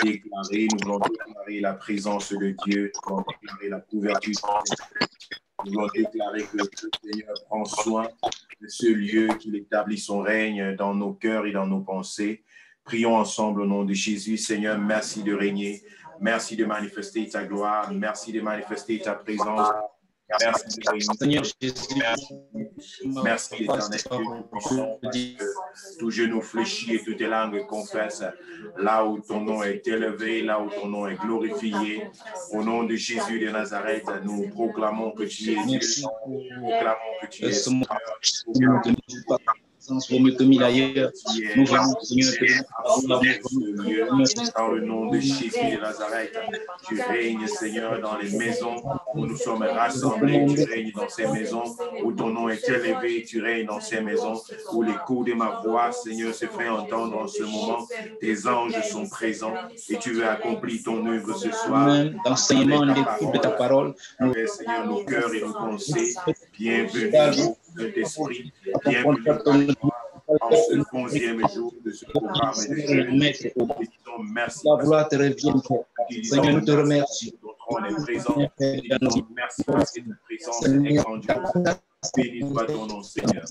nous voulons déclarer la présence de Dieu, nous voulons déclarer la couverture. Nous voulons déclarer que le Seigneur prend soin de ce lieu, qu'il établit son règne dans nos cœurs et dans nos pensées. Prions ensemble au nom de Jésus. Seigneur, merci de régner. Merci de manifester ta gloire. Merci de manifester ta présence. Merci de régner. Seigneur Jésus. Merci éternel Dieu tout-puissant, parce que tout genou fléchit et toutes les langues confessent là où ton nom est élevé, là où ton nom est glorifié. Au nom de Jésus de Nazareth, nous proclamons que tu es Dieu. Nous proclamons que tu es Seigneur. Vaut mieux que mille ailleurs. Nous venons, Seigneur, dans le nom de Jésus de Nazareth. Tu règnes, Seigneur, dans les maisons où nous sommes rassemblés. Tu règnes dans ces maisons où ton nom est élevé. Tu règnes dans ces maisons où l'écho de ma voix, Seigneur, se fait entendre en ce moment. Tes anges sont présents et tu veux accomplir ton œuvre ce soir. D'enseignement, d'écoute de ta parole. Seigneur, nos cœurs et nos pensées. Bienvenue, Saint-Esprit. Bienvenue en ce 11e jour de ce programme de jeûne. Merci. La gloire te revient. Seigneur, nous te remercions. On est présent. Merci parce que ta présence est grandiose. Béni soit ton nom, Seigneur.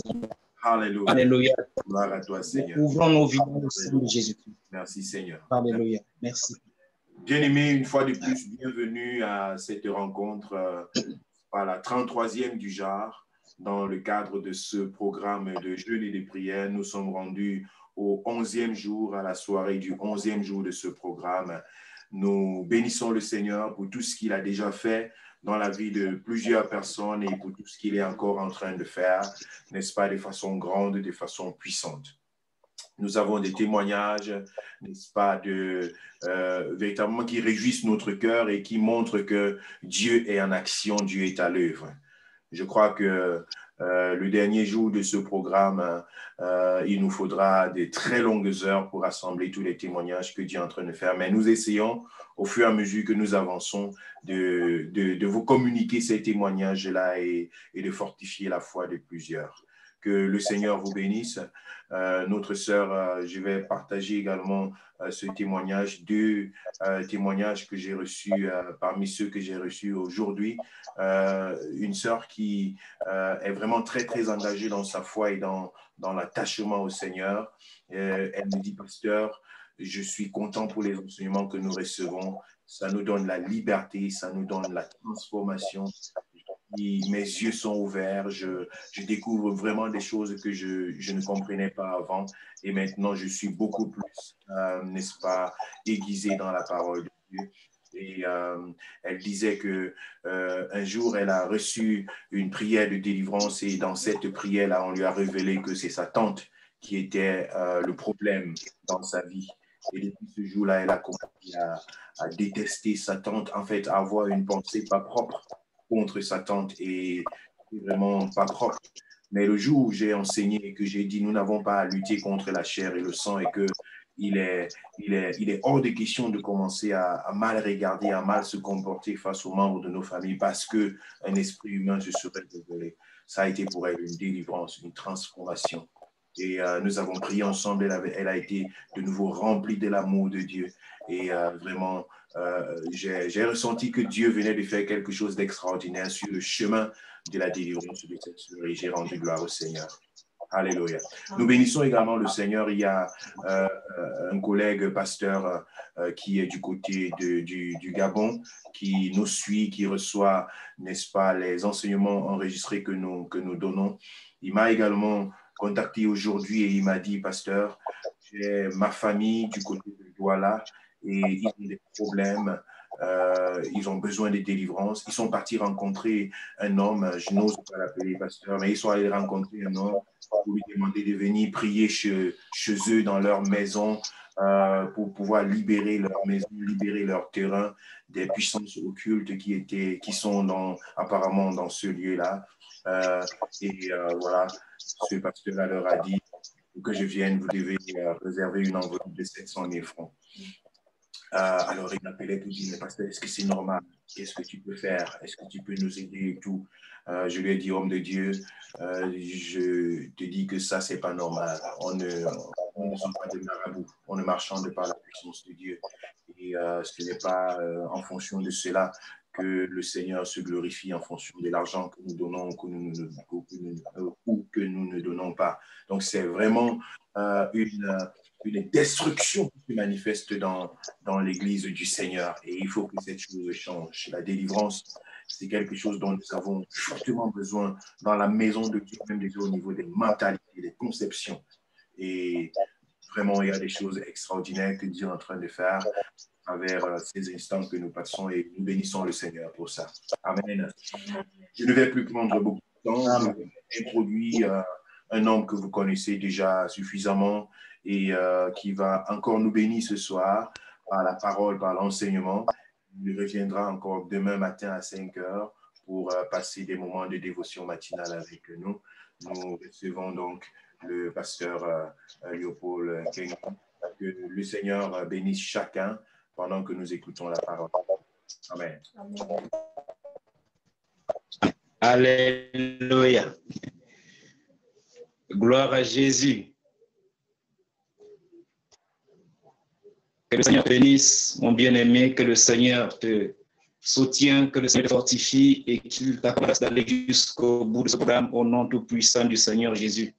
Alléluia. Alléluia. Gloire à toi, Seigneur. Ouvrons nos vies au sein de Jésus-Christ. Merci, Seigneur. Alléluia. Merci. Bien-aimés, une fois de plus, bienvenue à cette rencontre par la 33e du genre. Dans le cadre de ce programme de jeûne et de prière, nous sommes rendus au 11e jour, à la soirée du 11e jour de ce programme. Nous bénissons le Seigneur pour tout ce qu'il a déjà fait dans la vie de plusieurs personnes et pour tout ce qu'il est encore en train de faire, n'est-ce pas, de façon grande, de façon puissante. Nous avons des témoignages, n'est-ce pas, véritablement qui réjouissent notre cœur et qui montrent que Dieu est en action, Dieu est à l'œuvre. Je crois que le dernier jour de ce programme, il nous faudra des très longues heures pour rassembler tous les témoignages que Dieu est en train de faire. Mais nous essayons, au fur et à mesure que nous avançons, de vous communiquer ces témoignages-là et de fortifier la foi de plusieurs. Que le Seigneur vous bénisse. Notre sœur, je vais partager également ce témoignage, deux témoignages que j'ai reçus parmi ceux que j'ai reçus aujourd'hui. Une sœur qui est vraiment très, très engagée dans sa foi et dans l'attachement au Seigneur. Elle me dit, pasteur, je suis content pour les enseignements que nous recevons. Ça nous donne la liberté, ça nous donne la transformation. Mes yeux sont ouverts, je découvre vraiment des choses que je ne comprenais pas avant et maintenant je suis beaucoup plus, n'est-ce pas, aiguisé dans la parole de Dieu. Et elle disait que un jour elle a reçu une prière de délivrance et dans cette prière-là on lui a révélé que c'est sa tante qui était le problème dans sa vie. Et depuis ce jour-là elle a commencé à détester sa tante, en fait à avoir une pensée pas propre contre sa tante et vraiment pas propre. Mais le jour où j'ai enseigné et que j'ai dit nous n'avons pas à lutter contre la chair et le sang et que il est hors de question de commencer à mal regarder, à mal se comporter face aux membres de nos familles parce qu'un esprit humain se serait révélé. Ça a été pour elle une délivrance, une transformation. Et nous avons prié ensemble, elle a été de nouveau remplie de l'amour de Dieu. Et vraiment, j'ai ressenti que Dieu venait de faire quelque chose d'extraordinaire sur le chemin de la délivrance de cette sœur et j'ai rendu gloire au Seigneur. Alléluia. Nous bénissons également le Seigneur. Il y a un collègue pasteur qui est du côté du Gabon, qui nous suit, qui reçoit, n'est-ce pas, les enseignements enregistrés que nous donnons. Il m'a également contacté aujourd'hui et il m'a dit, pasteur, j'ai ma famille du côté de Douala et ils ont des problèmes, ils ont besoin de délivrance. Ils sont partis rencontrer un homme, je n'ose pas l'appeler pasteur, mais ils sont allés rencontrer un homme pour lui demander de venir prier chez eux dans leur maison pour pouvoir libérer leur maison, libérer leur terrain des puissances occultes qui sont apparemment dans ce lieu-là. Voilà, ce pasteur-là leur a dit que je vienne, vous devez réserver une enveloppe de 700 000 francs. Alors, il m'appelait pour dire, mais pasteur, est-ce que c'est normal? Qu'est-ce que tu peux faire? Est-ce que tu peux nous aider et tout? Je lui ai dit, homme de Dieu, je te dis que ça, c'est pas normal. On ne sont pas des marabouts. On ne marchande pas la puissance de Dieu. Et Et ce n'est pas en fonction de cela que le Seigneur se glorifie, en fonction de l'argent que nous donnons ou que nous ne donnons pas. Donc, c'est vraiment une destruction qui se manifeste dans l'Église du Seigneur. Et il faut que cette chose change. La délivrance, c'est quelque chose dont nous avons fortement besoin dans la maison de Dieu, même déjà au niveau des mentalités, des conceptions. Et vraiment, il y a des choses extraordinaires que Dieu est en train de faire à travers ces instants que nous passons et nous bénissons le Seigneur pour ça. Amen. Je ne vais plus prendre beaucoup de temps. Je introduis un homme que vous connaissez déjà suffisamment et qui va encore nous bénir ce soir par la parole, par l'enseignement. Il reviendra encore demain matin à 5 heures pour passer des moments de dévotion matinale avec nous. Nous recevons donc le pasteur Léopold Kengo. Que le Seigneur bénisse chacun pendant que nous écoutons la parole. Amen. Alléluia. Gloire à Jésus. Que le Seigneur te bénisse, mon bien-aimé, que le Seigneur te soutienne, que le Seigneur te fortifie et qu'il t'accorde d'aller jusqu'au bout de ce programme au nom tout-puissant du Seigneur Jésus.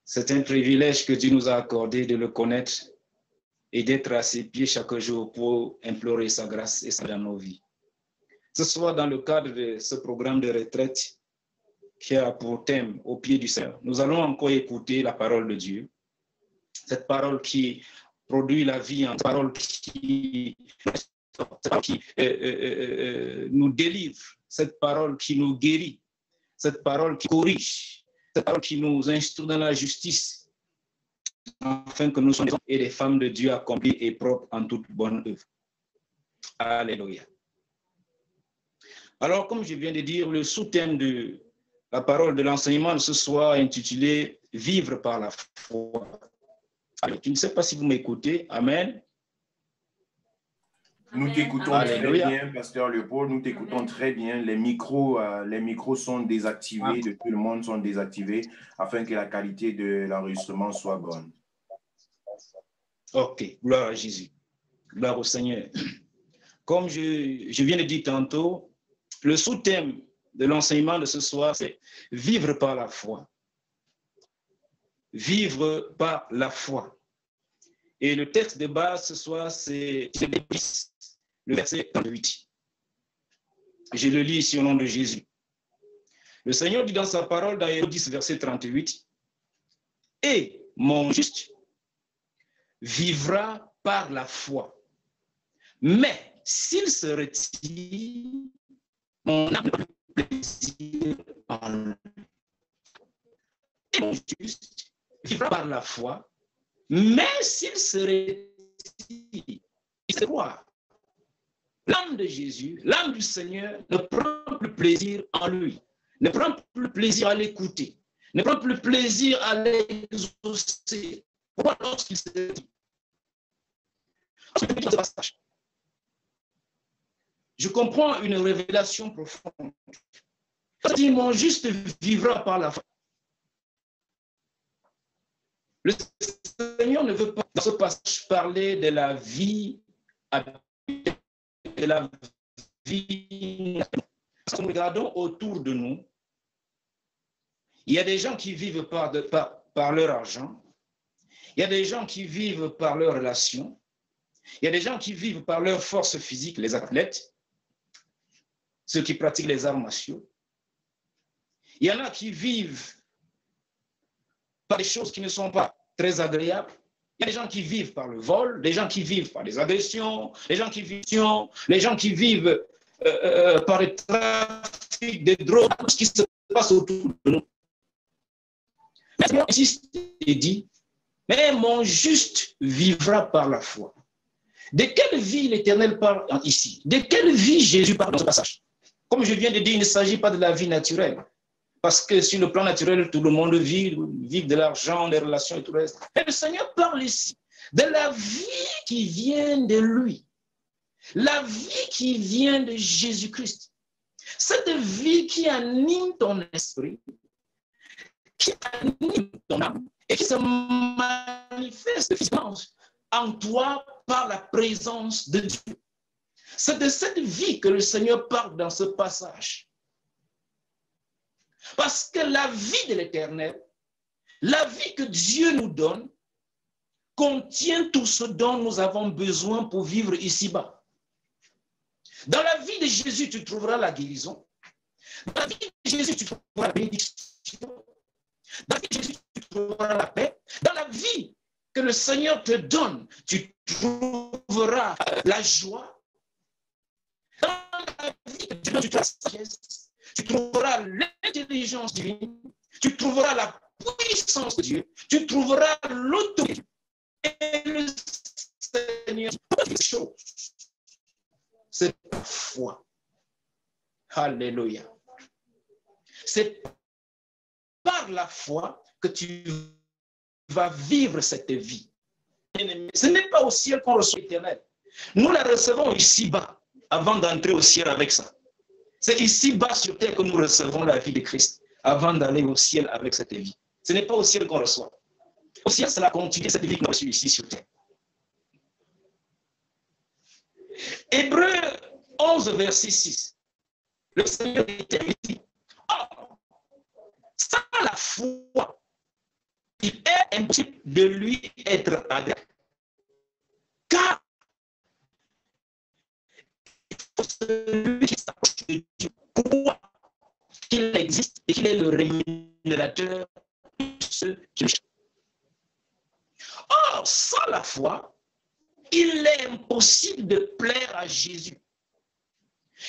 C'est un privilège que Dieu nous a accordé de le connaître et d'être à ses pieds chaque jour pour implorer sa grâce et sa dans nos vies. Ce soir, dans le cadre de ce programme de retraite qui a pour thème au pied du Seigneur, nous allons encore écouter la parole de Dieu. Cette parole qui produit la vie, une parole qui nous délivre, cette parole qui nous guérit, cette parole qui corrige, cette parole qui nous instruit dans la justice, afin que nous soyons des hommes et des femmes de Dieu accomplis et propres en toute bonne œuvre. Alléluia. Alors, comme je viens de dire, le sous-thème de la parole de l'enseignement de ce soir est intitulé « Vivre par la foi ». Alors, je ne sais pas si vous m'écoutez. Amen. Nous t'écoutons très bien, pasteur Léopold. Nous t'écoutons très bien. Les micros sont désactivés, de tout le monde sont désactivés afin que la qualité de l'enregistrement soit bonne. Ok, gloire à Jésus. Gloire au Seigneur. Comme je viens de dire tantôt, le sous-thème de l'enseignement de ce soir, c'est « Vivre par la foi ». Vivre par la foi. Et le texte de base ce soir, c'est le verset 38. Je le lis ici au nom de Jésus. Le Seigneur dit dans sa parole, dans Hébreux 10, verset 38, « Et mon juste vivra par la foi. Mais s'il se retire, mon âme n'a plus plaisir en lui. Et mon juste vivra par la foi, mais s'il se retire, il se croit. L'âme de Jésus, l'âme du Seigneur ne prend plus plaisir en lui, ne prend plus plaisir à l'écouter, ne prend plus plaisir à l'exaucer. Pourquoi lorsqu'il se retire? Je comprends une révélation profonde. Il dit, mon juste vivra par la foi. Le Seigneur ne veut pas dans ce passage parler de la vie, de la vie. Quand nous regardons autour de nous, il y a des gens qui vivent par leur argent, il y a des gens qui vivent par leurs relations, il y a des gens qui vivent par leur force physique, les athlètes, ceux qui pratiquent les arts martiaux. Il y en a qui vivent par des choses qui ne sont pas très agréables. Il y a des gens qui vivent par le vol, des gens qui vivent par des agressions, des gens qui vivent par le trafic de drogue, tout ce qui se passe autour de nous. Mais le Seigneur insiste et dit, mais mon juste vivra par la foi. De quelle vie l'Éternel parle ici? De quelle vie Jésus parle dans ce passage? Comme je viens de dire, il ne s'agit pas de la vie naturelle. Parce que sur le plan naturel, tout le monde vit de l'argent, des relations et tout le reste. Mais le Seigneur parle ici de la vie qui vient de lui. La vie qui vient de Jésus-Christ. Cette vie qui anime ton esprit, qui anime ton âme et qui se manifeste physiquement en toi par la présence de Dieu. C'est de cette vie que le Seigneur parle dans ce passage. Parce que la vie de l'Éternel, la vie que Dieu nous donne, contient tout ce dont nous avons besoin pour vivre ici-bas. Dans la vie de Jésus, tu trouveras la guérison. Dans la vie de Jésus, tu trouveras la bénédiction. Dans la vie de Jésus, tu trouveras la paix. Dans la vie que le Seigneur te donne, tu trouveras la joie. Dans la vie que Dieu donne, tu trouveras la sagesse. Tu trouveras l'intelligence divine. Tu trouveras la puissance de Dieu. Tu trouveras l'autorité. Et le Seigneur, quelque chose, c'est la foi. Alléluia. C'est par la foi que tu vas vivre cette vie. Ce n'est pas au ciel qu'on reçoit l'éternel. Nous la recevons ici-bas avant d'entrer au ciel avec ça. C'est ici-bas sur terre que nous recevons la vie de Christ avant d'aller au ciel avec cette vie. Ce n'est pas au ciel qu'on reçoit. Au ciel, c'est la continuité de cette vie qu'on reçoit ici sur terre. Hébreux 11, verset 6. Le Seigneur dit, oh, sans la foi, il est impossible de lui être agréable. Car celui qui s'approche de Dieu croit qu'il existe et qu'il est le rémunérateur de ceux qui le cherchent. Or, sans la foi, il est impossible de plaire à Jésus.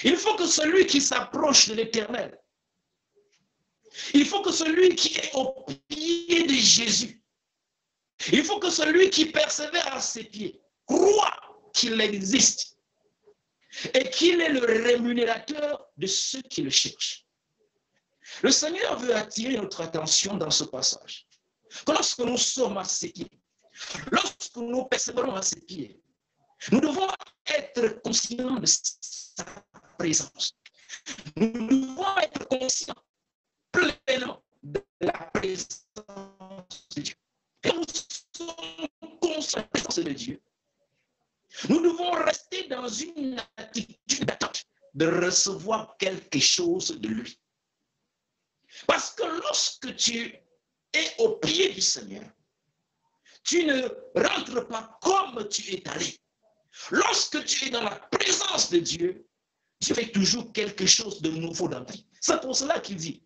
Il faut que celui qui s'approche de l'Éternel, il faut que celui qui est au pied de Jésus, il faut que celui qui persévère à ses pieds croit qu'il existe et qu'il est le rémunérateur de ceux qui le cherchent. Le Seigneur veut attirer notre attention dans ce passage. Que lorsque nous sommes à ses pieds, lorsque nous persévérons à ses pieds, nous devons être conscients de sa présence. Nous devons être conscients pleinement de la présence de Dieu. Et nous sommes conscients de la présence de Dieu. Nous devons rester dans une attitude d'attente de recevoir quelque chose de lui. Parce que lorsque tu es au pied du Seigneur, tu ne rentres pas comme tu es allé. Lorsque tu es dans la présence de Dieu, Dieu fait toujours quelque chose de nouveau dans ta vie. C'est pour cela qu'il dit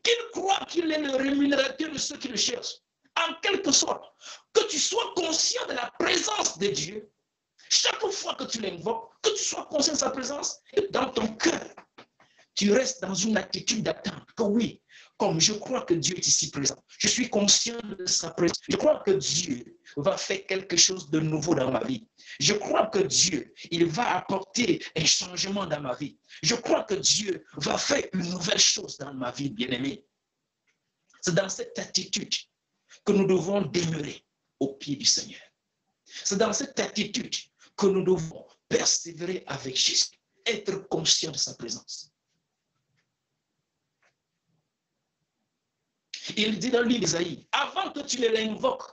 qu'il croit qu'il est le rémunérateur de ceux qui le cherchent. En quelque sorte, que tu sois conscient de la présence de Dieu, chaque fois que tu l'invoques, que tu sois conscient de sa présence, et dans ton cœur, tu restes dans une attitude d'attente. Que oui, comme je crois que Dieu est ici présent, je suis conscient de sa présence. Je crois que Dieu va faire quelque chose de nouveau dans ma vie. Je crois que Dieu, il va apporter un changement dans ma vie. Je crois que Dieu va faire une nouvelle chose dans ma vie, bien-aimé. C'est dans cette attitude que nous devons demeurer au pied du Seigneur. C'est dans cette attitude que nous devons persévérer avec Jésus, être conscient de sa présence. Il dit dans le livre d'Ésaïe, avant que tu ne l'invoques,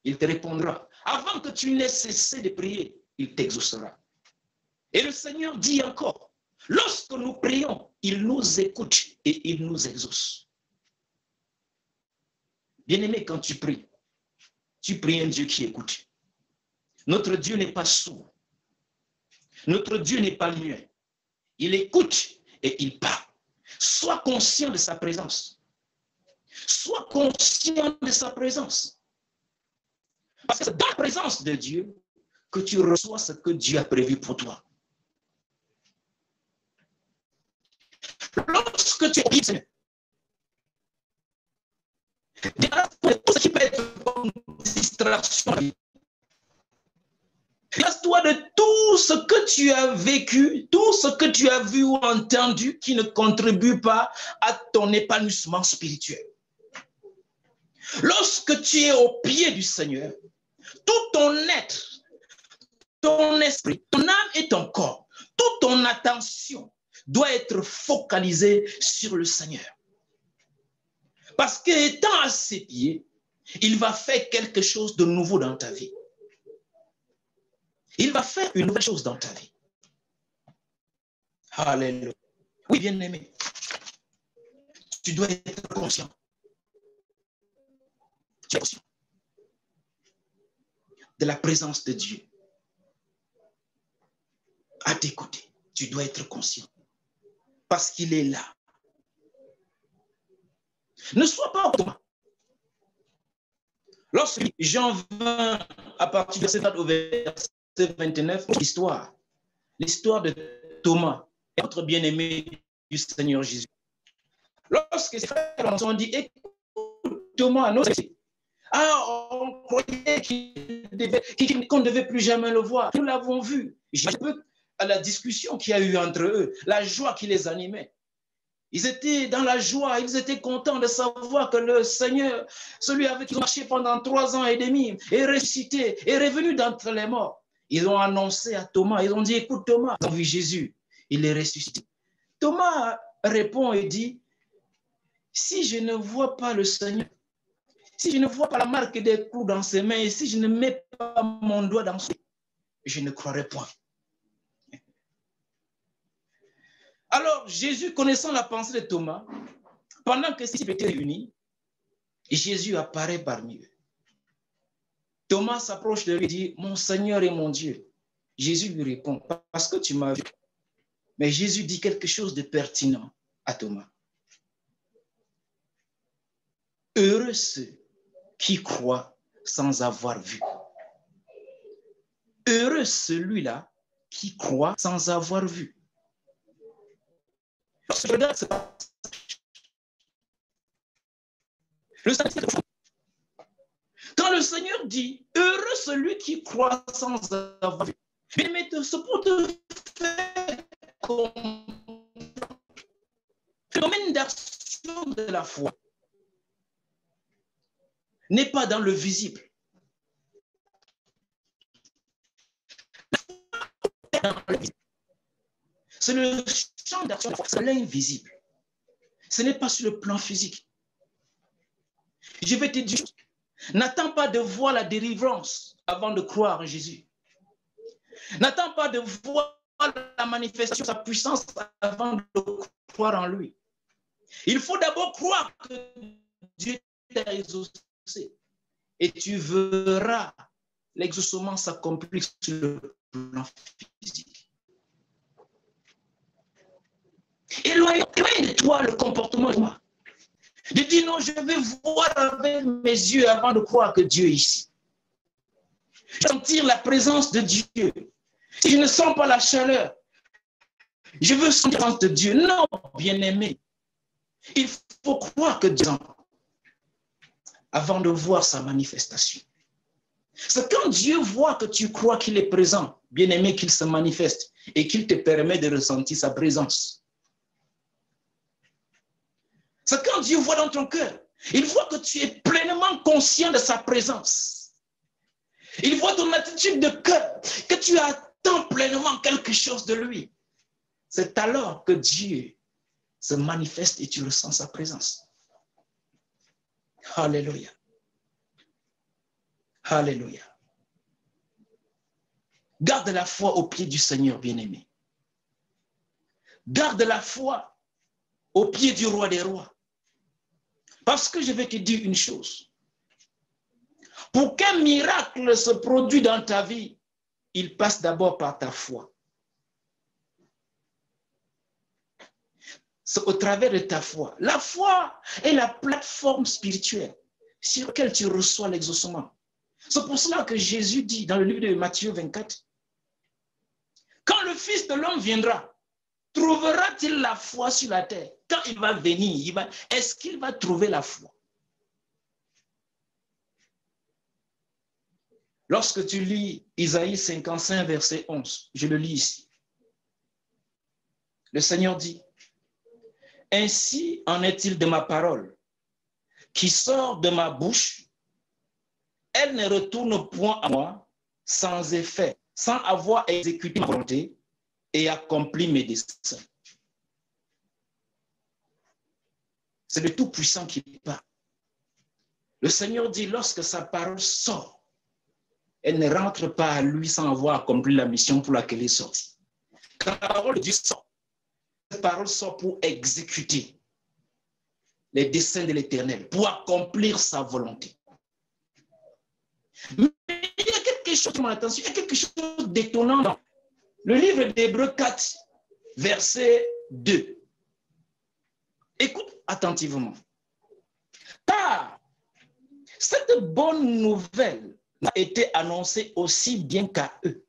il te répondra. Avant que tu n'aies cessé de prier, il t'exaucera. Et le Seigneur dit encore, lorsque nous prions, il nous écoute et il nous exauce. Bien-aimé, quand tu pries un Dieu qui écoute. Notre Dieu n'est pas sourd. Notre Dieu n'est pas muet. Il écoute et il parle. Sois conscient de sa présence. Sois conscient de sa présence. Parce que c'est dans la présence de Dieu que tu reçois ce que Dieu a prévu pour toi. Lorsque tu es au pied du Seigneur, tout ce qui peut être comme distraction, laisse-toi de tout ce que tu as vécu, tout ce que tu as vu ou entendu qui ne contribue pas à ton épanouissement spirituel. Lorsque tu es au pied du Seigneur, tout ton être, ton esprit, ton âme et ton corps, toute ton attention doit être focalisée sur le Seigneur. Parce qu'étant à ses pieds, il va faire quelque chose de nouveau dans ta vie. Il va faire une nouvelle chose dans ta vie. Alléluia. Oui, bien-aimé, tu dois être conscient. Tu es conscient de la présence de Dieu à tes côtés. Tu dois être conscient parce qu'il est là. Ne sois pas autrement. Lorsque Jean 20, à partir de verset 20 au verset 29, l'histoire de Thomas, notre bien-aimé du Seigneur Jésus. Lorsque ses frères ont dit, écoute, Thomas, on croyait qu'on ne devait plus jamais le voir. Nous l'avons vu. Je peux à la discussion qu'il y a eu entre eux, la joie qui les animait. Ils étaient dans la joie, ils étaient contents de savoir que le Seigneur, celui avec qui ils ont marché pendant 3 ans et demi, est ressuscité, est revenu d'entre les morts. Ils ont annoncé à Thomas, ils ont dit, écoute Thomas, ils ont vu Jésus, il est ressuscité. Thomas répond et dit, si je ne vois pas le Seigneur, si je ne vois pas la marque des clous dans ses mains, et si je ne mets pas mon doigt dans ses mains, je ne croirai point. Alors, Jésus, connaissant la pensée de Thomas, pendant que ces disciples étaient réunis, Jésus apparaît parmi eux. Thomas s'approche de lui et dit, mon Seigneur et mon Dieu. Jésus lui répond, parce que tu m'as vu. Mais Jésus dit quelque chose de pertinent à Thomas. Heureux ceux qui croient sans avoir vu. Heureux celui-là qui croit sans avoir vu. Lorsque je regarde ce passage, quand le Seigneur dit, heureux celui qui croit sans avoir vu, mais ce pour te faire phénomène d'action de la foi n'est pas dans le visible. C'est le champ d'action de la foi, c'est l'invisible. Ce n'est pas sur le plan physique. Je vais te dire, n'attends pas de voir la délivrance avant de croire en Jésus. N'attends pas de voir la manifestation de sa puissance avant de croire en lui. Il faut d'abord croire que Dieu t'a exaucé et tu verras l'exaucement s'accomplir sur le plan physique. Éloigne de toi le comportement de moi. De dire non, je vais voir avec mes yeux avant de croire que Dieu est ici. Sentir la présence de Dieu. Si je ne sens pas la chaleur, je veux sentir la présence de Dieu. Non, bien-aimé. Il faut croire que Dieu est avant de voir sa manifestation. C'est quand Dieu voit que tu crois qu'il est présent, bien-aimé, qu'il se manifeste et qu'il te permet de ressentir sa présence. C'est quand Dieu voit dans ton cœur, il voit que tu es pleinement conscient de sa présence. Il voit ton attitude de cœur, que tu attends pleinement quelque chose de lui. C'est alors que Dieu se manifeste et tu ressens sa présence. Alléluia. Alléluia. Garde la foi au pied du Seigneur, bien-aimé. Garde la foi au pied du roi des rois. Parce que je vais te dire une chose. Pour qu'un miracle se produise dans ta vie, il passe d'abord par ta foi. C'est au travers de ta foi. La foi est la plateforme spirituelle sur laquelle tu reçois l'exaucement. C'est pour cela que Jésus dit dans le livre de Matthieu 24, quand le Fils de l'homme viendra, trouvera-t-il la foi sur la terre? Quand il va venir, est-ce qu'il va trouver la foi? Lorsque tu lis Isaïe 55, verset 11, je le lis ici. Le Seigneur dit, « Ainsi en est-il de ma parole, qui sort de ma bouche, elle ne retourne point à moi sans effet, sans avoir exécuté ma volonté et accompli mes desseins. » C'est le Tout-Puissant qui parle. Le Seigneur dit, lorsque sa parole sort, elle ne rentre pas à lui sans avoir accompli la mission pour laquelle elle est sortie. Quand la parole de Dieu sort, cette parole sort pour exécuter les desseins de l'Éternel, pour accomplir sa volonté. Mais il y a quelque chose, mon attention, il y a quelque chose d'étonnant dans le livre d'Hébreux 4, verset 2. Écoute attentivement. Car cette bonne nouvelle a été annoncée aussi bien qu'à eux.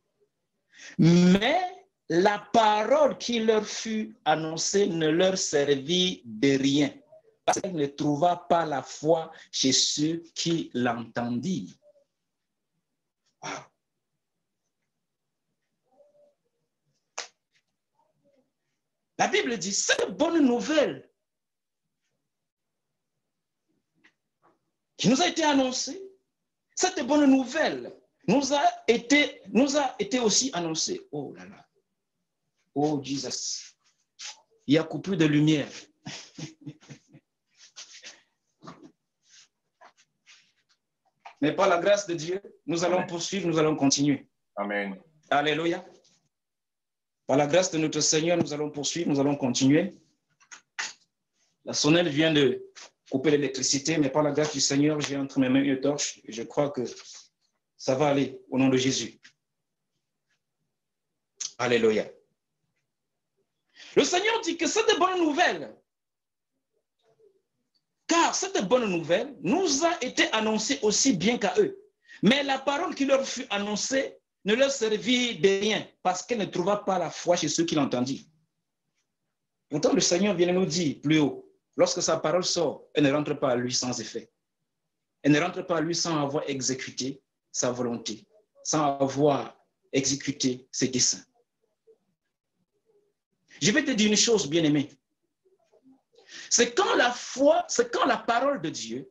Mais la parole qui leur fut annoncée ne leur servit de rien, parce qu'elle ne trouva pas la foi chez ceux qui l'entendirent. Wow. La Bible dit, cette bonne nouvelle qui nous a été annoncée, cette bonne nouvelle nous a été aussi annoncée. Oh là là. Oh Jesus. Il y a coupure de lumière. Mais par la grâce de Dieu, nous allons poursuivre, nous allons continuer. Amen. Alléluia. Par la grâce de notre Seigneur, nous allons poursuivre, nous allons continuer. La sonnette vient de couper l'électricité, mais par la grâce du Seigneur, j'ai entre mes mains une torche et je crois que ça va aller au nom de Jésus. Alléluia. Le Seigneur dit que cette bonne nouvelle, car cette bonne nouvelle nous a été annoncée aussi bien qu'à eux. Mais la parole qui leur fut annoncée ne leur servit de rien parce qu'elle ne trouva pas la foi chez ceux qui l'entendirent. Pourtant, le Seigneur vient nous dire plus haut, lorsque sa parole sort, elle ne rentre pas à lui sans effet. Elle ne rentre pas à lui sans avoir exécuté sa volonté, sans avoir exécuté ses desseins. Je vais te dire une chose, bien-aimé. C'est quand la foi, c'est quand la parole de Dieu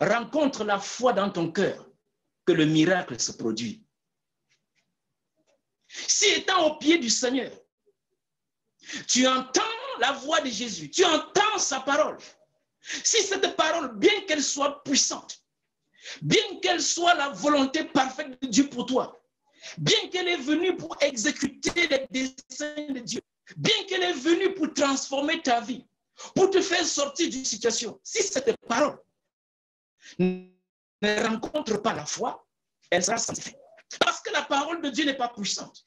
rencontre la foi dans ton cœur que le miracle se produit. Si étant au pied du Seigneur, tu entends la voix de Jésus, tu entends sa parole. Si cette parole, bien qu'elle soit puissante, bien qu'elle soit la volonté parfaite de Dieu pour toi, bien qu'elle est venue pour exécuter les desseins de Dieu, bien qu'elle est venue pour transformer ta vie, pour te faire sortir d'une situation, si cette parole ne rencontre pas la foi, elle sera sans effet. Parce que la parole de Dieu n'est pas puissante.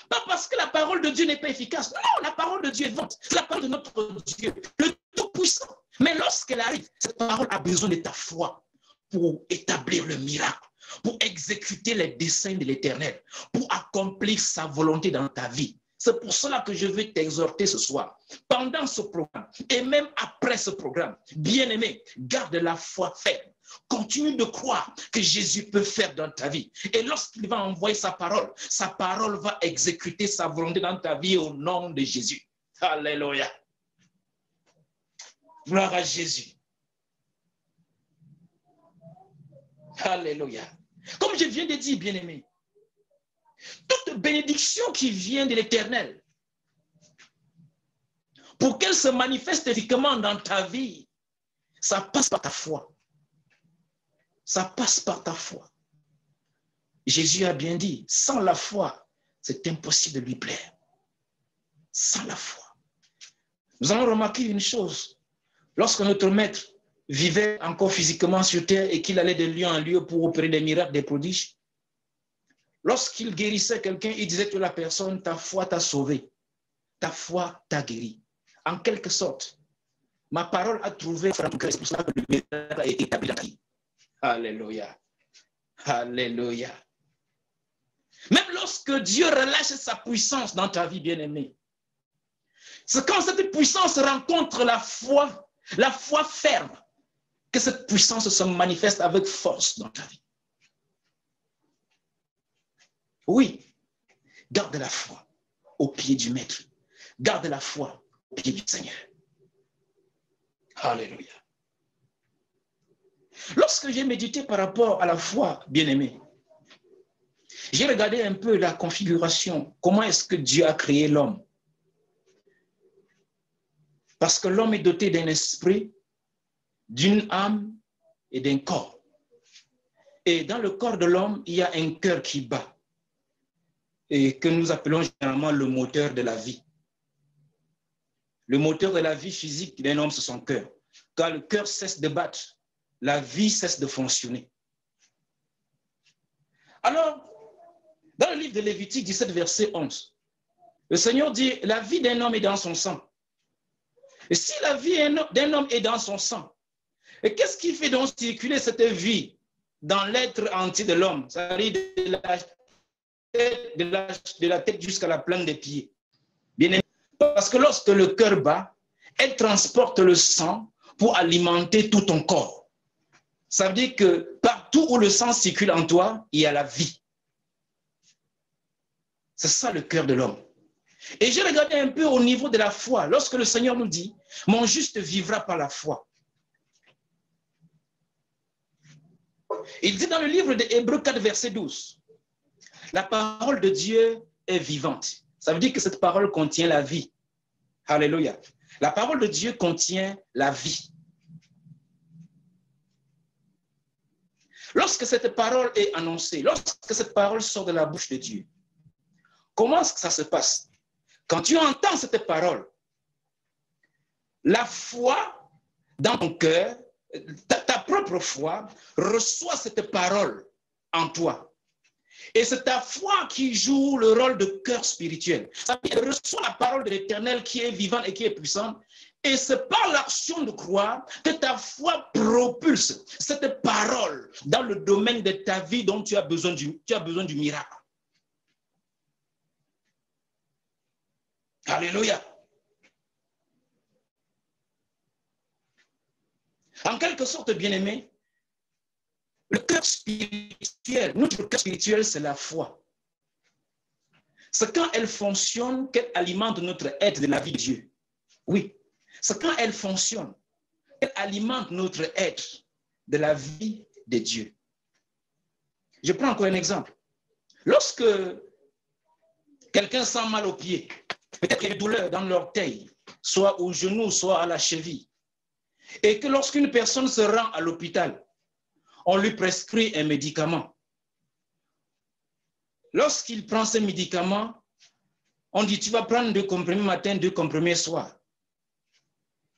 Pas parce que la parole de Dieu n'est pas efficace. Non, la parole de Dieu est vivante. C'est la parole de notre Dieu, le Tout-Puissant. Mais lorsqu'elle arrive, cette parole a besoin de ta foi pour établir le miracle, pour exécuter les desseins de l'Éternel, pour accomplir sa volonté dans ta vie. C'est pour cela que je veux t'exhorter ce soir, pendant ce programme et même après ce programme. Bien-aimé, garde la foi ferme. Continue de croire que Jésus peut faire dans ta vie. Et lorsqu'il va envoyer sa parole va exécuter sa volonté dans ta vie au nom de Jésus. Alléluia. Gloire à Jésus. Alléluia. Comme je viens de dire, bien-aimé, toute bénédiction qui vient de l'Éternel, pour qu'elle se manifeste efficacement dans ta vie, ça passe par ta foi. Ça passe par ta foi. Jésus a bien dit, sans la foi, c'est impossible de lui plaire. Sans la foi. Nous avons remarqué une chose. Lorsque notre maître vivait encore physiquement sur terre et qu'il allait de lieu en lieu pour opérer des miracles, des prodiges, lorsqu'il guérissait quelqu'un, il disait que la personne, ta foi t'a sauvé. Ta foi t'a guéri. En quelque sorte, ma parole a trouvé, c'est pour cela que le miracle a été établi dans ta vie. Alléluia. Alléluia. Même lorsque Dieu relâche sa puissance dans ta vie, bien-aimée, c'est quand cette puissance rencontre la foi ferme, que cette puissance se manifeste avec force dans ta vie. Oui, garde la foi au pied du Maître. Garde la foi au pied du Seigneur. Alléluia. Lorsque j'ai médité par rapport à la foi, bien-aimé, j'ai regardé un peu la configuration. Comment est-ce que Dieu a créé l'homme? Parce que l'homme est doté d'un esprit, d'une âme et d'un corps. Et dans le corps de l'homme, il y a un cœur qui bat et que nous appelons généralement le moteur de la vie. Le moteur de la vie physique d'un homme, c'est son cœur. Quand le cœur cesse de battre, la vie cesse de fonctionner. Alors, dans le livre de Lévitique 17, verset 11, le Seigneur dit, la vie d'un homme est dans son sang. Et si la vie d'un homme est dans son sang, et qu'est-ce qui fait donc circuler cette vie dans l'être entier de l'homme, c'est-à-dire de la tête jusqu'à la plante des pieds? Bien aimé, parce que lorsque le cœur bat, elle transporte le sang pour alimenter tout ton corps. Ça veut dire que partout où le sang circule en toi, il y a la vie. C'est ça le cœur de l'homme. Et j'ai regardé un peu au niveau de la foi, lorsque le Seigneur nous dit, mon juste vivra par la foi. Il dit dans le livre de Hébreux 4, verset 12, la parole de Dieu est vivante. Ça veut dire que cette parole contient la vie. Alléluia. La parole de Dieu contient la vie. Lorsque cette parole est annoncée, lorsque cette parole sort de la bouche de Dieu, comment est-ce que ça se passe? Quand tu entends cette parole, la foi dans ton cœur, ta propre foi, reçoit cette parole en toi. Et c'est ta foi qui joue le rôle de cœur spirituel. Ça veut dire qu'elle reçoit la parole de l'Éternel qui est vivante et qui est puissante. Et c'est par l'action de croire que ta foi propulse cette parole dans le domaine de ta vie dont tu as besoin du miracle. Alléluia. En quelque sorte, bien-aimé, le cœur spirituel, notre cœur spirituel, c'est la foi. C'est quand elle fonctionne qu'elle alimente notre être de la vie de Dieu. Oui, c'est quand elle fonctionne qu'elle alimente notre être de la vie de Dieu. Je prends encore un exemple. Lorsque quelqu'un sent mal aux pieds, peut-être qu'il y a une douleur dans l'orteil, soit au genou, soit à la cheville, et que lorsqu'une personne se rend à l'hôpital, on lui prescrit un médicament. Lorsqu'il prend ce médicament, on dit, tu vas prendre 2 comprimés matin, 2 comprimés soir.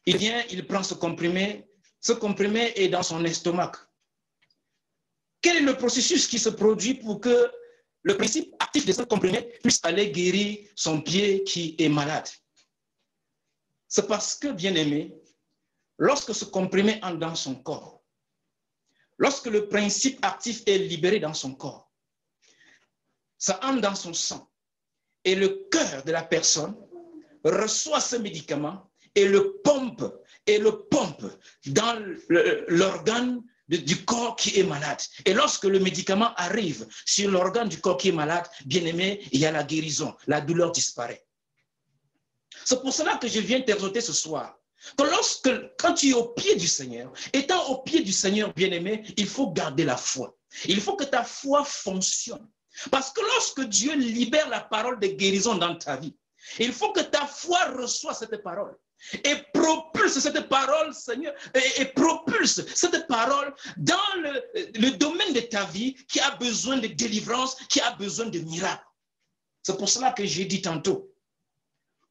Il vient, il prend ce comprimé est dans son estomac. Quel est le processus qui se produit pour que le principe actif de ce comprimé puisse aller guérir son pied qui est malade? C'est parce que, bien aimé, lorsque ce comprimé entre dans son corps, lorsque le principe actif est libéré dans son corps, ça entre dans son sang et le cœur de la personne reçoit ce médicament et le pompe dans l'organe du corps qui est malade. Et lorsque le médicament arrive sur l'organe du corps qui est malade, bien aimé, il y a la guérison, la douleur disparaît. C'est pour cela que je viens t'exhorter ce soir. Quand tu es au pied du Seigneur, étant au pied du Seigneur, bien-aimé, il faut garder la foi. Il faut que ta foi fonctionne. Parce que lorsque Dieu libère la parole de guérison dans ta vie, il faut que ta foi reçoive cette parole et propulse cette parole, Seigneur, et propulse cette parole dans le domaine de ta vie qui a besoin de délivrance, qui a besoin de miracle. C'est pour cela que j'ai dit tantôt,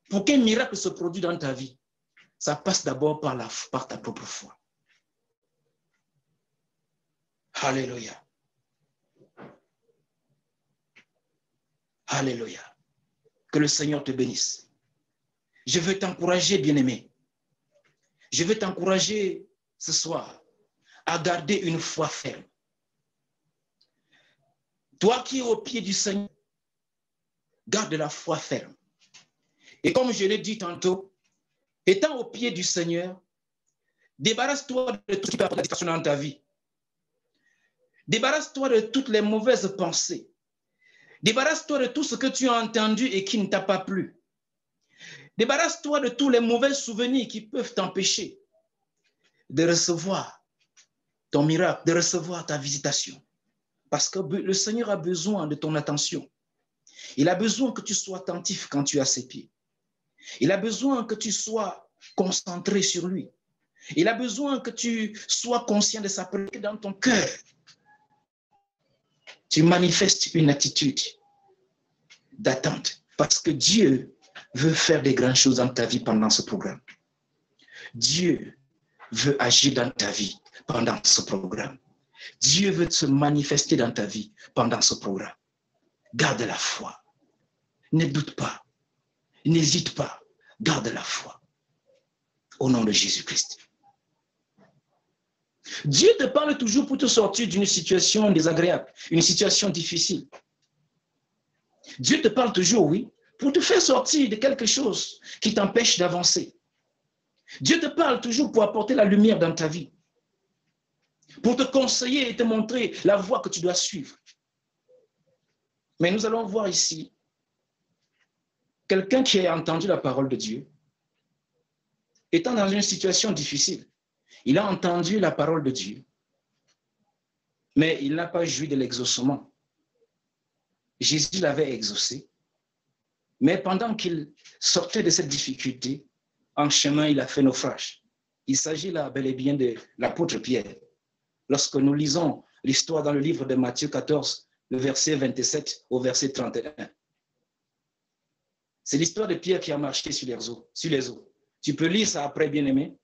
pour qu'un miracle se produise dans ta vie, ça passe d'abord par ta propre foi. Alléluia. Alléluia. Que le Seigneur te bénisse. Je veux t'encourager, bien-aimé. Je veux t'encourager ce soir à garder une foi ferme. Toi qui es au pied du Seigneur, garde la foi ferme. Et comme je l'ai dit tantôt, étant au pied du Seigneur, débarrasse-toi de tout ce qui peut apporter la distraction dans ta vie. Débarrasse-toi de toutes les mauvaises pensées. Débarrasse-toi de tout ce que tu as entendu et qui ne t'a pas plu. Débarrasse-toi de tous les mauvais souvenirs qui peuvent t'empêcher de recevoir ton miracle, de recevoir ta visitation. Parce que le Seigneur a besoin de ton attention. Il a besoin que tu sois attentif quand tu es à ses pieds. Il a besoin que tu sois concentré sur lui. Il a besoin que tu sois conscient de sa présence dans ton cœur. tu manifestes une attitude d'attente parce que Dieu veut faire des grandes choses dans ta vie pendant ce programme. Dieu veut agir dans ta vie pendant ce programme. Dieu veut se manifester dans ta vie pendant ce programme. Garde la foi. Ne doute pas. N'hésite pas. Garde la foi. Au nom de Jésus-Christ. Dieu te parle toujours pour te sortir d'une situation désagréable, une situation difficile. Dieu te parle toujours, oui, pour te faire sortir de quelque chose qui t'empêche d'avancer. Dieu te parle toujours pour apporter la lumière dans ta vie, pour te conseiller et te montrer la voie que tu dois suivre. Mais nous allons voir ici quelqu'un qui a entendu la parole de Dieu, étant dans une situation difficile. Il a entendu la parole de Dieu, mais il n'a pas joui de l'exaucement. Jésus l'avait exaucé, mais pendant qu'il sortait de cette difficulté, en chemin, il a fait naufrage. Il s'agit là bel et bien de l'apôtre Pierre. Lorsque nous lisons l'histoire dans le livre de Matthieu 14, le verset 27 au verset 31. C'est l'histoire de Pierre qui a marché sur les eaux. Tu peux lire ça après, bien-aimé.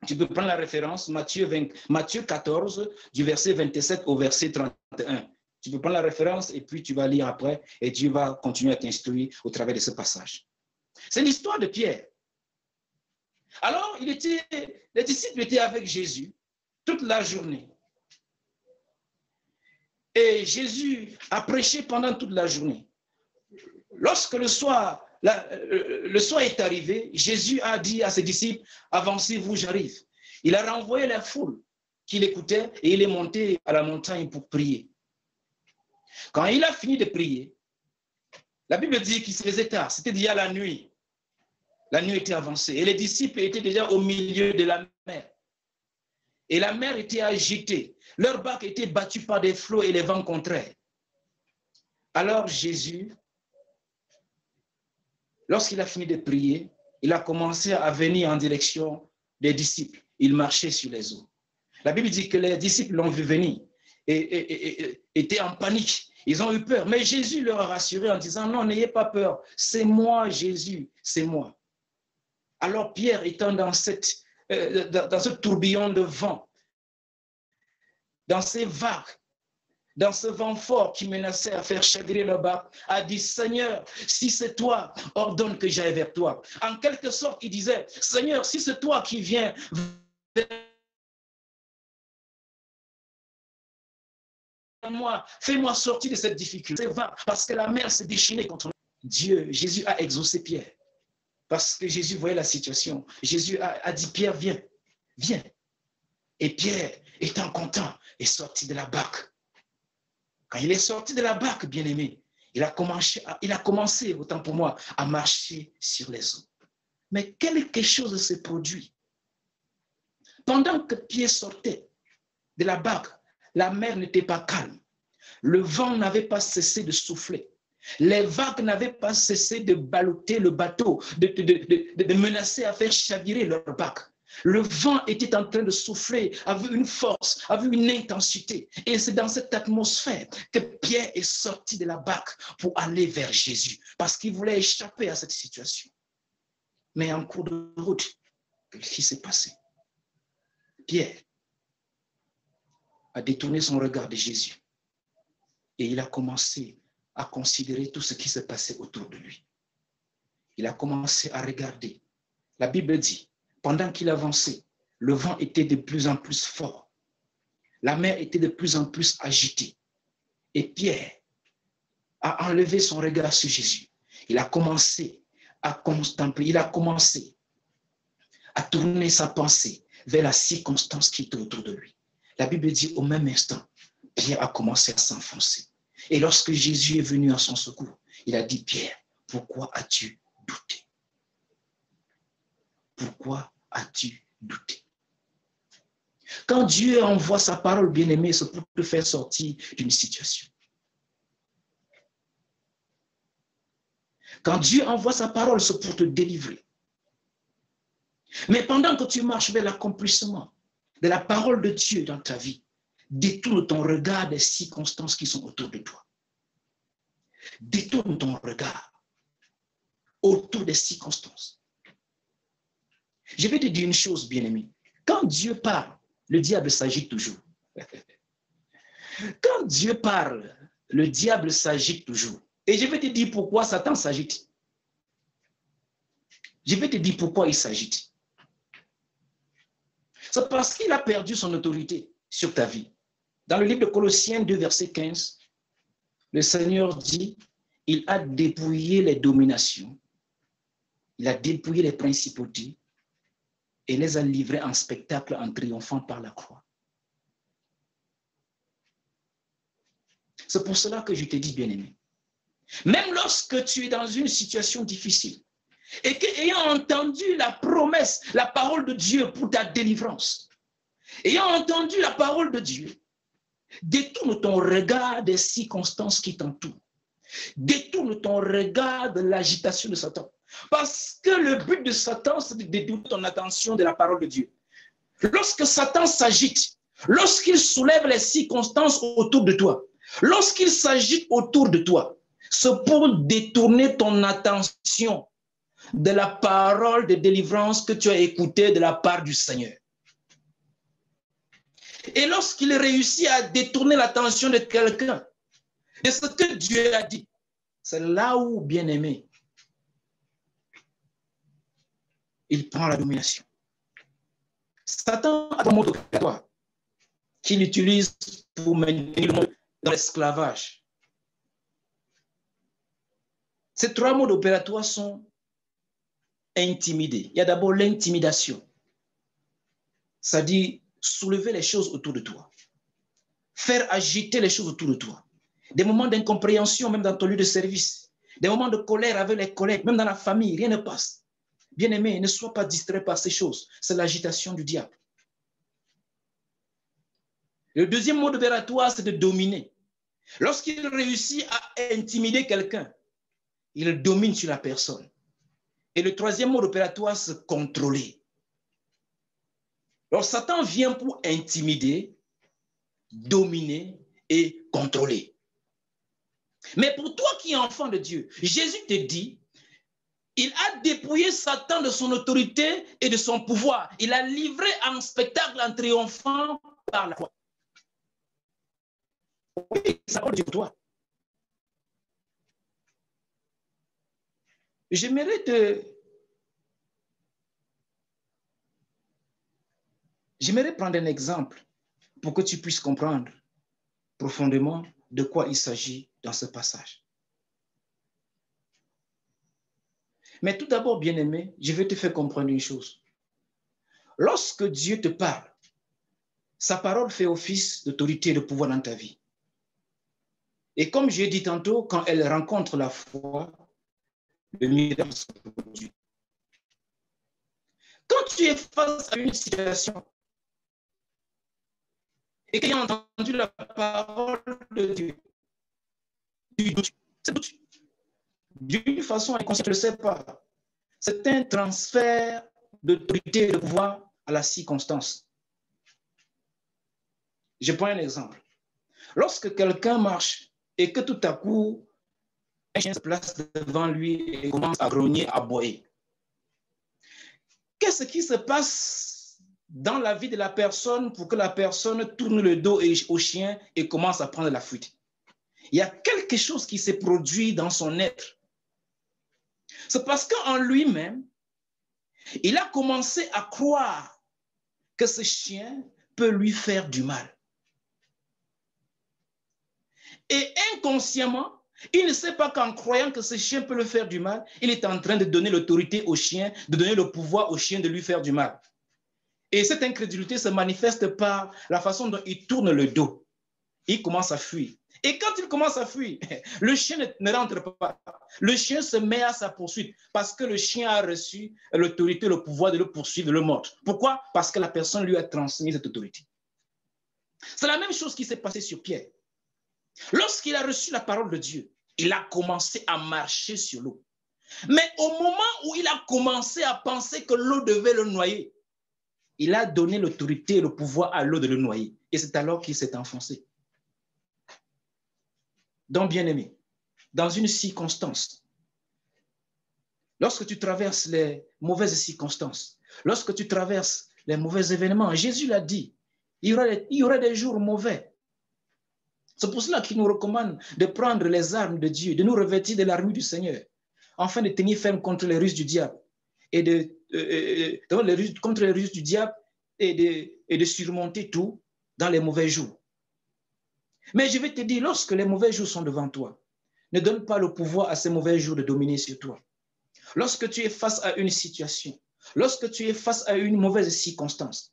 Tu peux prendre la référence, Matthieu 14, du verset 27 au verset 31. Tu peux prendre la référence et puis tu vas lire après et Dieu va continuer à t'instruire au travers de ce passage. C'est l'histoire de Pierre. Alors, les disciples étaient avec Jésus toute la journée. Et Jésus a prêché pendant toute la journée. Lorsque le soir est arrivé, Jésus a dit à ses disciples, avancez-vous, j'arrive. Il a renvoyé la foule qui l'écoutait et il est monté à la montagne pour prier. Quand il a fini de prier, la Bible dit qu'il se faisait tard, c'était déjà la nuit. La nuit était avancée et les disciples étaient déjà au milieu de la mer. Et la mer était agitée. Leur barque était battue par des flots et les vents contraires. Alors Jésus, lorsqu'il a fini de prier, il a commencé à venir en direction des disciples. Il marchait sur les eaux. La Bible dit que les disciples l'ont vu venir et étaient en panique. Ils ont eu peur. Mais Jésus leur a rassuré en disant, non, n'ayez pas peur. C'est moi, Jésus, c'est moi. Alors Pierre, étant dans ce tourbillon de vent, dans ces vagues, dans ce vent fort qui menaçait à faire chavirer le barque, a dit, Seigneur, si c'est toi, ordonne que j'aille vers toi. En quelque sorte, il disait, Seigneur, si c'est toi qui viens vers moi, fais-moi sortir de cette difficulté, parce que la mer s'est déchaînée contre moi. Jésus a exaucé Pierre, parce que Jésus voyait la situation. Jésus a dit, Pierre, viens, viens. Et Pierre, étant content, est sorti de la barque. Quand il est sorti de la barque, bien-aimé, il a commencé, autant pour moi, à marcher sur les eaux. Mais quelque chose s'est produit. Pendant que Pierre sortait de la barque, la mer n'était pas calme. Le vent n'avait pas cessé de souffler. Les vagues n'avaient pas cessé de balloter le bateau, de menacer à faire chavirer leur barque. Le vent était en train de souffler, avait une force, avait une intensité. Et c'est dans cette atmosphère que Pierre est sorti de la barque pour aller vers Jésus, parce qu'il voulait échapper à cette situation. Mais en cours de route, qu'est-ce qui s'est passé? Pierre a détourné son regard de Jésus et il a commencé à considérer tout ce qui se passait autour de lui. Il a commencé à regarder. La Bible dit, pendant qu'il avançait, le vent était de plus en plus fort. La mer était de plus en plus agitée. Et Pierre a enlevé son regard sur Jésus. Il a commencé à contempler, il a commencé à tourner sa pensée vers la circonstance qui était autour de lui. La Bible dit au même instant, Pierre a commencé à s'enfoncer. Et lorsque Jésus est venu à son secours, il a dit, Pierre, pourquoi as-tu douté? Pourquoi as-tu douté? Quand Dieu envoie sa parole, bien-aimée, c'est pour te faire sortir d'une situation. Quand Dieu envoie sa parole, c'est pour te délivrer. Mais pendant que tu marches vers l'accomplissement de la parole de Dieu dans ta vie, Détourne ton regard des circonstances qui sont autour de toi. Détourne ton regard autour des circonstances. Je vais te dire une chose, bien-aimé. Quand Dieu parle, le diable s'agite toujours. Quand Dieu parle, le diable s'agite toujours. Et je vais te dire pourquoi Satan s'agite. Je vais te dire pourquoi il s'agite. C'est parce qu'il a perdu son autorité sur ta vie. Dans le livre de Colossiens 2, verset 15, le Seigneur dit, il a dépouillé les dominations, il a dépouillé les principautés et les a livrés en spectacle en triomphant par la croix. C'est pour cela que je te dis, bien-aimé, même lorsque tu es dans une situation difficile et qu'ayant entendu la promesse, la parole de Dieu pour ta délivrance, ayant entendu la parole de Dieu, détourne ton regard des circonstances qui t'entourent. Détourne ton regard de l'agitation de Satan. Parce que le but de Satan, c'est de détourner ton attention de la parole de Dieu. Lorsque Satan s'agite, lorsqu'il soulève les circonstances autour de toi, lorsqu'il s'agite autour de toi, c'est pour détourner ton attention de la parole de délivrance que tu as écoutée de la part du Seigneur. Et lorsqu'il réussit à détourner l'attention de quelqu'un, de ce que Dieu a dit, c'est là où, bien-aimé, il prend la domination. Satan a un mode opératoire qu'il utilise pour maintenir le monde dans l'esclavage. Ces trois modes opératoires sont intimidés. Il y a d'abord l'intimidation, c'est-à-dire soulever les choses autour de toi, faire agiter les choses autour de toi. Des moments d'incompréhension, même dans ton lieu de service, des moments de colère avec les collègues, même dans la famille, rien ne passe. Bien-aimé, ne sois pas distrait par ces choses. C'est l'agitation du diable. Le deuxième mode opératoire, c'est de dominer. Lorsqu'il réussit à intimider quelqu'un, il domine sur la personne. Et le troisième mode opératoire, c'est contrôler. Alors, Satan vient pour intimider, dominer et contrôler. Mais pour toi qui es enfant de Dieu, Jésus te dit, il a dépouillé Satan de son autorité et de son pouvoir. Il a livré en spectacle en triomphant par la croix. Oui, ça parle de toi. J'aimerais prendre un exemple pour que tu puisses comprendre profondément de quoi il s'agit dans ce passage. Mais tout d'abord, bien-aimé, je vais te faire comprendre une chose. Lorsque Dieu te parle, sa parole fait office d'autorité et de pouvoir dans ta vie. Et comme j'ai dit tantôt, quand elle rencontre la foi, le miracle se produit. Quand tu es face à une situation et qu'il a entendu la parole de Dieu, tu doutes, d'une façon inconsciente, tu ne le sais pas. C'est un transfert d'autorité et de pouvoir à la circonstance. Je prends un exemple. Lorsque quelqu'un marche et que tout à coup, un chien se place devant lui et commence à grogner, à aboyer, qu'est-ce qui se passe dans la vie de la personne pour que la personne tourne le dos au chien et commence à prendre la fuite? Il y a quelque chose qui s'est produit dans son être. C'est parce qu'en lui-même, il a commencé à croire que ce chien peut lui faire du mal. Et inconsciemment, il ne sait pas qu'en croyant que ce chien peut lui faire du mal, il est en train de donner l'autorité au chien, de donner le pouvoir au chien de lui faire du mal. Et cette incrédulité se manifeste par la façon dont il tourne le dos. Il commence à fuir. Et quand il commence à fuir, le chien ne rentre pas. Le chien se met à sa poursuite parce que le chien a reçu l'autorité, le pouvoir de le poursuivre, de le mordre. Pourquoi? Parce que la personne lui a transmis cette autorité. C'est la même chose qui s'est passée sur Pierre. Lorsqu'il a reçu la parole de Dieu, il a commencé à marcher sur l'eau. Mais au moment où il a commencé à penser que l'eau devait le noyer, il a donné l'autorité et le pouvoir à l'eau de le noyer. Et c'est alors qu'il s'est enfoncé. Donc, bien-aimé, dans une circonstance, lorsque tu traverses les mauvaises circonstances, lorsque tu traverses les mauvais événements, Jésus l'a dit, il y aura des jours mauvais. C'est pour cela qu'il nous recommande de prendre les armes de Dieu, de nous revêtir de l'armure du Seigneur, afin de tenir ferme contre les ruses du diable et contre les ruses du diable et de surmonter tout dans les mauvais jours. Mais je vais te dire, lorsque les mauvais jours sont devant toi, ne donne pas le pouvoir à ces mauvais jours de dominer sur toi. Lorsque tu es face à une situation, lorsque tu es face à une mauvaise circonstance,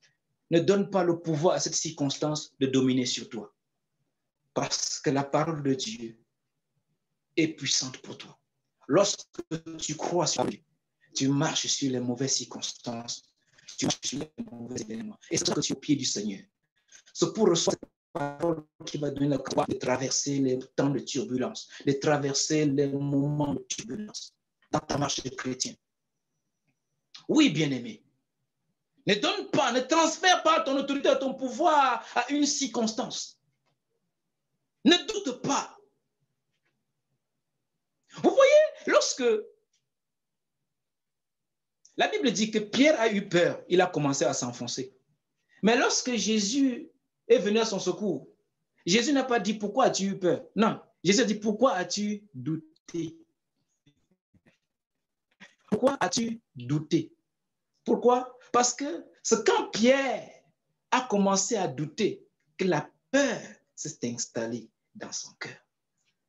ne donne pas le pouvoir à cette circonstance de dominer sur toi. Parce que la parole de Dieu est puissante pour toi. Lorsque tu crois sur Dieu, tu marches sur les mauvaises circonstances, tu marches sur les mauvais événements. Et c'est ça que tu es au pied du Seigneur. C'est pour recevoir cette parole qui va donner la capacité de traverser les temps de turbulence, de traverser les moments de turbulence dans ta marche de chrétien. Oui, bien-aimé. Ne donne pas, ne transfère pas ton autorité, ton pouvoir à une circonstance. Ne doute pas. Vous voyez, lorsque la Bible dit que Pierre a eu peur, il a commencé à s'enfoncer. Mais lorsque Jésus est venu à son secours, Jésus n'a pas dit pourquoi as-tu eu peur. Non, Jésus a dit pourquoi as-tu douté. Pourquoi as-tu douté? Pourquoi? Parce que c'est quand Pierre a commencé à douter que la peur s'est installée dans son cœur.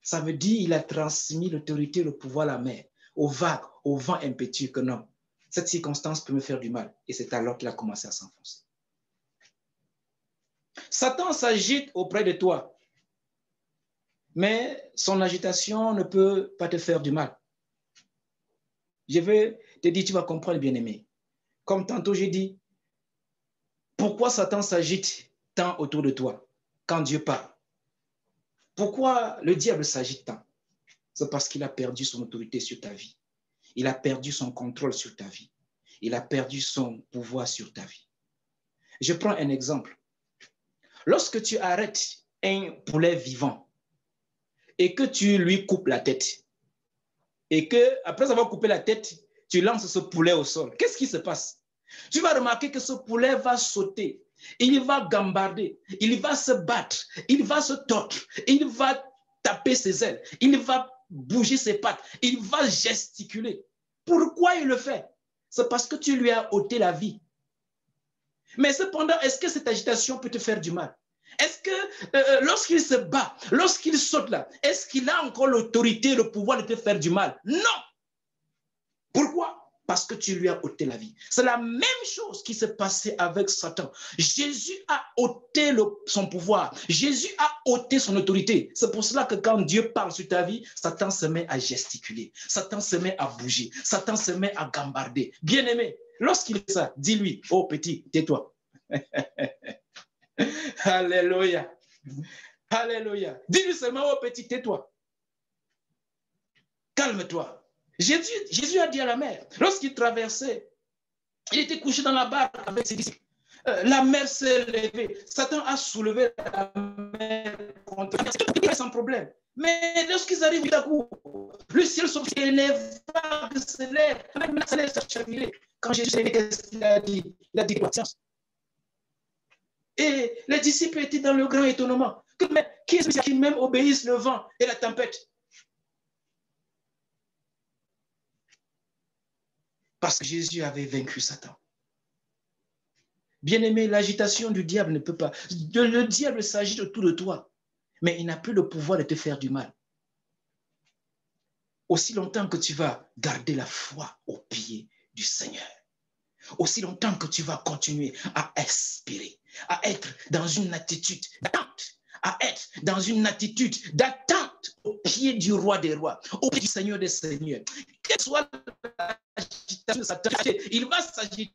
Ça veut dire qu'il a transmis l'autorité, le pouvoir à la mer, aux vagues, au vent impétueux que non. Cette circonstance peut me faire du mal. Et c'est alors qu'il a commencé à s'enfoncer. Satan s'agite auprès de toi. Mais son agitation ne peut pas te faire du mal. Je vais te dire, tu vas comprendre, bien-aimé. Comme tantôt j'ai dit, pourquoi Satan s'agite tant autour de toi quand Dieu parle? Pourquoi le diable s'agite tant? C'est parce qu'il a perdu son autorité sur ta vie. Il a perdu son contrôle sur ta vie. Il a perdu son pouvoir sur ta vie. Je prends un exemple. Lorsque tu arrêtes un poulet vivant et que tu lui coupes la tête, et que après avoir coupé la tête, tu lances ce poulet au sol, qu'est-ce qui se passe? Tu vas remarquer que ce poulet va sauter, il va gambarder, il va se battre, il va se tordre, il va taper ses ailes, il va bouger ses pattes, il va gesticuler. Pourquoi il le fait? C'est parce que tu lui as ôté la vie. Mais cependant, est-ce que cette agitation peut te faire du mal? Est-ce que lorsqu'il se bat, lorsqu'il saute là, est-ce qu'il a encore l'autorité, le pouvoir de te faire du mal? Non. Pourquoi? Parce que tu lui as ôté la vie. C'est la même chose qui s'est passée avec Satan. Jésus a ôté son pouvoir. Jésus a ôté son autorité. C'est pour cela que quand Dieu parle sur ta vie, Satan se met à gesticuler. Satan se met à bouger. Satan se met à gambarder. Bien-aimé, lorsqu'il fait ça, dis-lui, oh petit, tais-toi. Alléluia. Alléluia. Dis-lui seulement, oh petit, tais-toi. Calme-toi. Jésus a dit à la mer, lorsqu'il traversait, il était couché dans la barque avec ses disciples. La mer s'est levée. Satan a soulevé la mer contre lui sans problème. Mais lorsqu'ils arrivent tout à coup, le ciel s'ouvre et les vagues se lèvent. Ça laisse s'acheminer. Quand Jésus est né, qu'est-ce qu'il a dit? Il a dit patience. Et les disciples étaient dans le grand étonnement. Qui est celui qui même obéisse le vent et la tempête? Parce que Jésus avait vaincu Satan. Bien-aimé, l'agitation du diable ne peut pas. Le diable s'agite autour de toi, mais il n'a plus le pouvoir de te faire du mal. Aussi longtemps que tu vas garder la foi au pied du Seigneur, aussi longtemps que tu vas continuer à espérer, à être dans une attitude d'attente, à être dans une attitude d'attente au pied du roi des rois, au pied du Seigneur des seigneurs. Quelle soit l'agitation de Satan, il va s'agiter,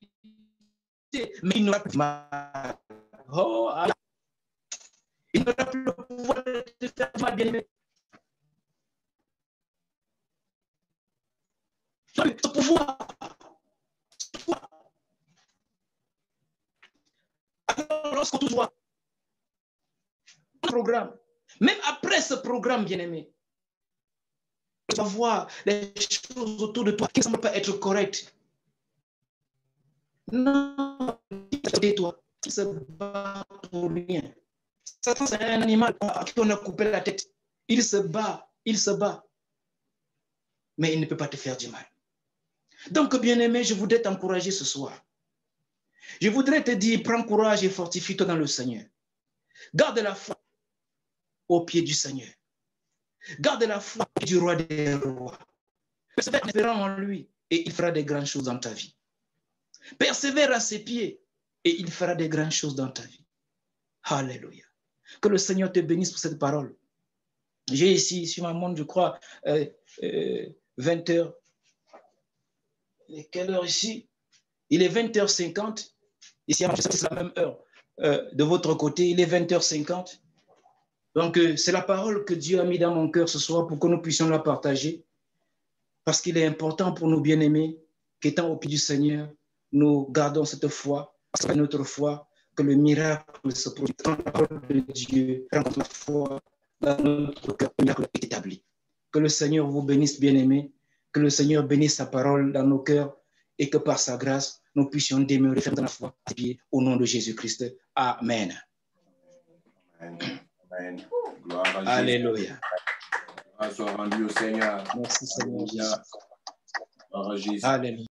mais il n'aura plus de mal. Oh, Allah. Il n'aura plus le pouvoir de te faire du mal, bien-aimé. Ce pouvoir. lorsqu'on te voit, un programme, même après ce programme, bien-aimé, tu vas voir les choses autour de toi qui ne semblent pas être correctes. Non, toi, il se bat pour rien. Satan, c'est un animal à qui on a coupé la tête. Il se bat, mais il ne peut pas te faire du mal. Donc, bien-aimé, je voudrais t'encourager ce soir. Je voudrais te dire, prends courage et fortifie-toi dans le Seigneur. Garde la foi au pied du Seigneur. Garde la foi au pied du roi des rois. Persévère en espérant en lui et il fera des grandes choses dans ta vie. Persévère à ses pieds et il fera des grandes choses dans ta vie. Alléluia. Que le Seigneur te bénisse pour cette parole. J'ai ici, sur ma montre, je crois, 20 heures. Il est quelle heure ici? Il est 20h50. Ici, c'est la même heure. De votre côté, il est 20h50. Donc, c'est la parole que Dieu a mis dans mon cœur ce soir pour que nous puissions la partager. Parce qu'il est important pour nous bien-aimés qu'étant au pied du Seigneur, nous gardons cette foi, parce que notre foi, que le miracle se produit dans la parole de Dieu, dans la foi, dans notre cœur, le miracle est établi. Que le Seigneur vous bénisse, bien-aimés, que le Seigneur bénisse sa parole dans nos cœurs et que par sa grâce, nous puissions demeurer fermes dans la foi au nom de Jésus-Christ. Amen. Amen. Amen. Gloire à Jésus. Alléluia. Gloire soit rendue au Seigneur. Merci Seigneur Jésus. Gloire à Jésus. Alléluia.